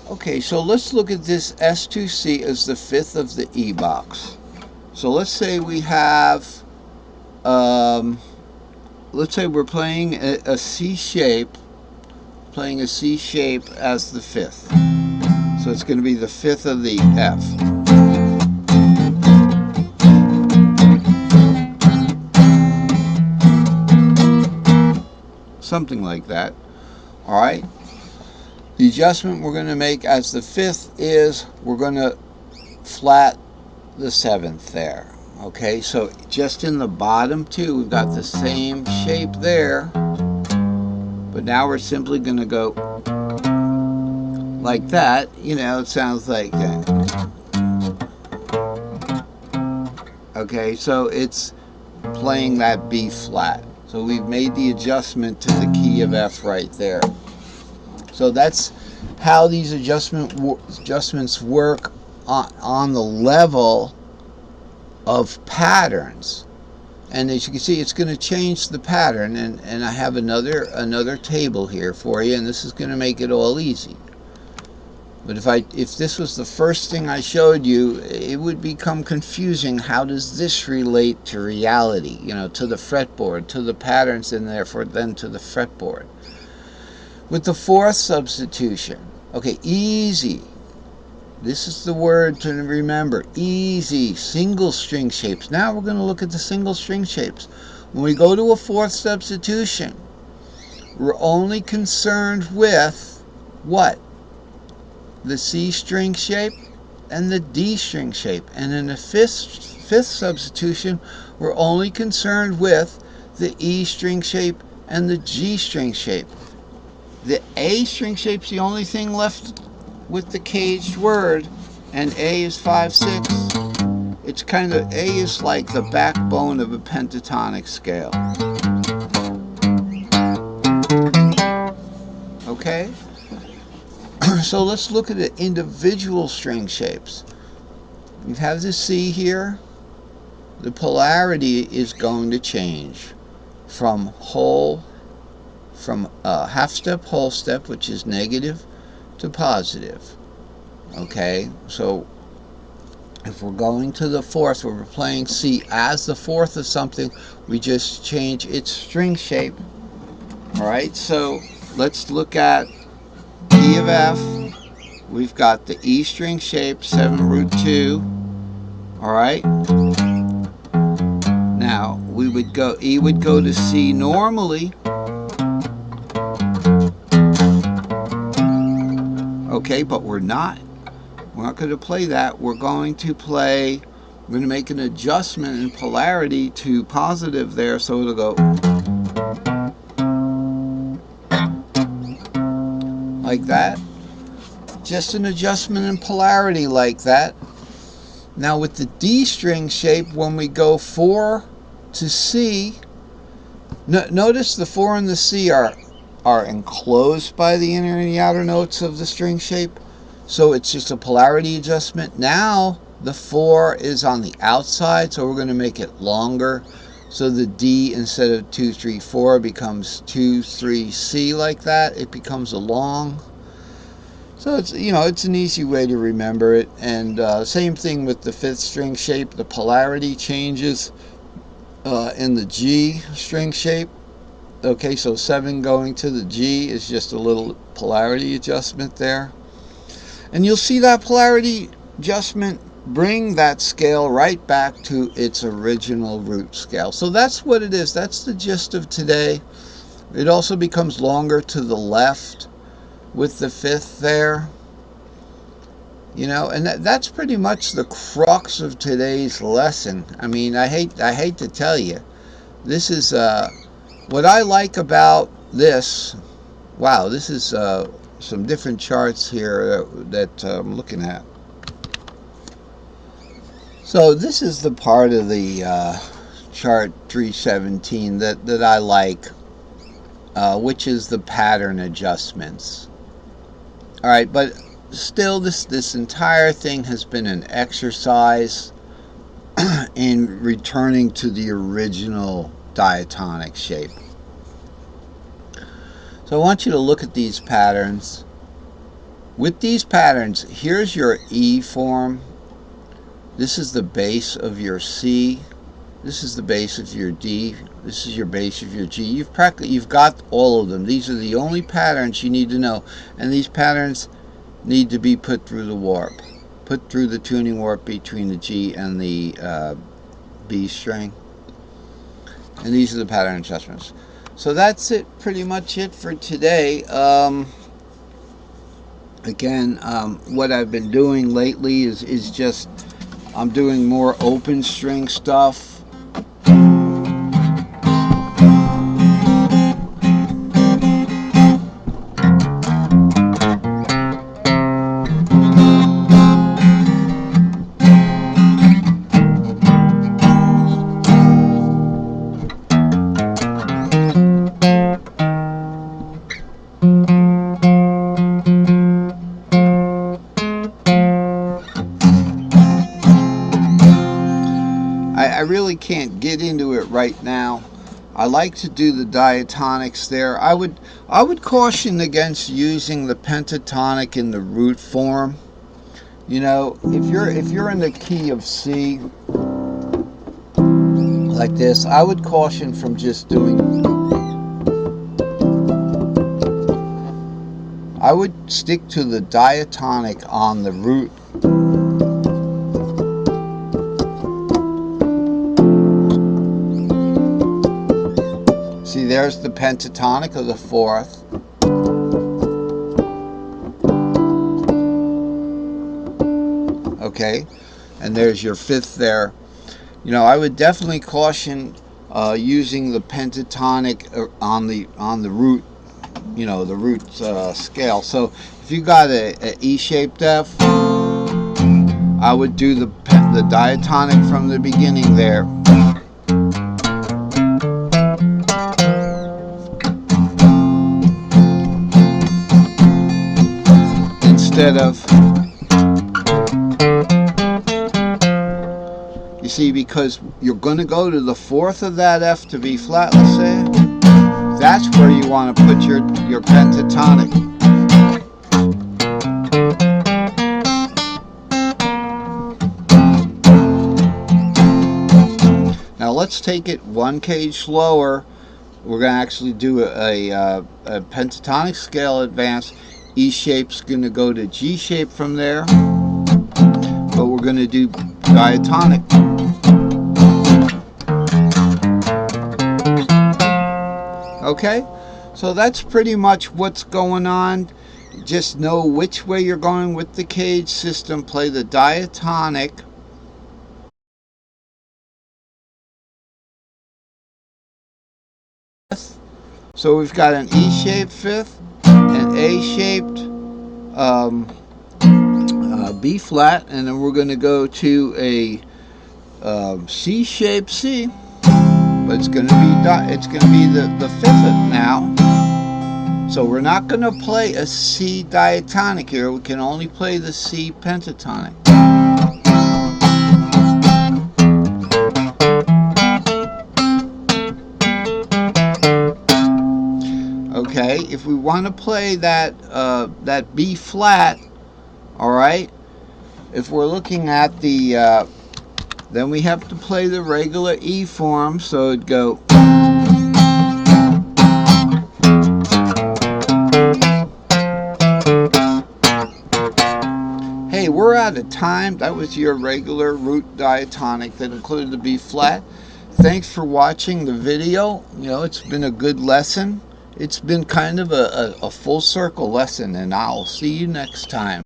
Okay, so let's look at this S2C as the fifth of the E box. So let's say we have, let's say we're playing a C shape, as the fifth. So it's going to be the fifth of the F. Something like that. All right. The adjustment we're going to make as the fifth is we're going to flat the seventh there. Okay, so just in the bottom two, we've got the same shape there, but now we're simply going to go like that. You know, it sounds like that. Okay, so it's playing that B flat. So we've made the adjustment to the key of F right there. So that's how these adjustments work on the level of patterns. And as you can see, it's going to change the pattern, and I have another table here for you, and this is going to make it all easy. But if this was the first thing I showed you, it would become confusing. How does this relate to reality? You know, to the fretboard, to the patterns, and therefore then to the fretboard. With the fourth substitution, okay, easy. This is the word to remember. Easy, single string shapes. Now we're going to look at the single string shapes. When we go to a fourth substitution, we're only concerned with what? The C string shape and the D string shape. And in the fifth substitution, we're only concerned with the E string shape and the G string shape. The A string shape's the only thing left with the caged word, and A is 5/6. It's kind of, A is like the backbone of a pentatonic scale. Okay? So let's look at the individual string shapes. You have the C here. The polarity is going to change from half step, whole step, which is negative, to positive. Okay, so if we're going to the fourth, where we're playing C as the fourth of something, we just change its string shape. All right, so let's look at key of F. We've got the E string shape, 7√2. All right. Now E would go to C normally. Okay, but we're not going to play that. We're going to make an adjustment in polarity to positive there, so it'll go like that. Just an adjustment in polarity like that. Now with the D string shape, when we go 4 to C, notice the 4 and the C are enclosed by the inner and the outer notes of the string shape. So it's just a polarity adjustment. Now the 4 is on the outside, so we're going to make it longer. So the D, instead of 2, 3, 4, becomes 2, 3, C like that. It becomes a long. So it's, you know, it's an easy way to remember it. And same thing with the fifth string shape. The polarity changes in the G string shape. Okay, so 7 going to the G is just a little polarity adjustment there. And you'll see that polarity adjustment bring that scale right back to its original root scale. So that's what it is. That's the gist of today. It also becomes longer to the left with the fifth there. You know, and that's pretty much the crux of today's lesson. I mean, I hate to tell you. This is what I like about this. Wow, this is some different charts here that I'm looking at. So this is the part of the chart 317 that I like, which is the pattern adjustments. All right, but still, this entire thing has been an exercise in returning to the original diatonic shape. So I want you to look at these patterns With these patterns, here's your E form. This is the base of your C. This is the base of your D. This is your base of your G. You've got all of them. These are the only patterns you need to know. And these patterns need to be put through the warp. Put through the tuning warp between the G and the B string. And these are the pattern adjustments. So that's it, pretty much it for today. Again, what I've been doing lately is just I'm doing more open string stuff. I really can't get into it right now. I like to do the diatonics there. I would caution against using the pentatonic in the root form. You know, if you're in the key of C like this, I would caution from just doing. I would stick to the diatonic on the root. See, there's the pentatonic of the fourth. Okay, and there's your fifth there. You know, I would definitely caution using the pentatonic on the root. You know, the root scale. So if you got a E-shaped F, I would do the diatonic from the beginning there. Instead of, you see, because you're going to go to the fourth of that F to B flat, let's say, that's where you want to put your pentatonic. Now let's take it one cage slower. We're going to actually do a pentatonic scale advance. E shape's going to go to G shape from there, but we're going to do diatonic. Okay, so that's pretty much what's going on. Just know which way you're going with the cage system. Play the diatonic. So we've got an E-shaped fifth, an A-shaped B flat, and then we're going to go to a C-shaped C, but it's going to be the fifth now. So we're not going to play a C diatonic here. We can only play the C pentatonic. Okay, if we want to play that B flat, all right, if we're looking at the, then we have to play the regular E form, so it'd go. Hey, we're out of time. That was your regular root diatonic that included the B flat. Thanks for watching the video. You know, it's been a good lesson. It's been kind of a full circle lesson, and I'll see you next time.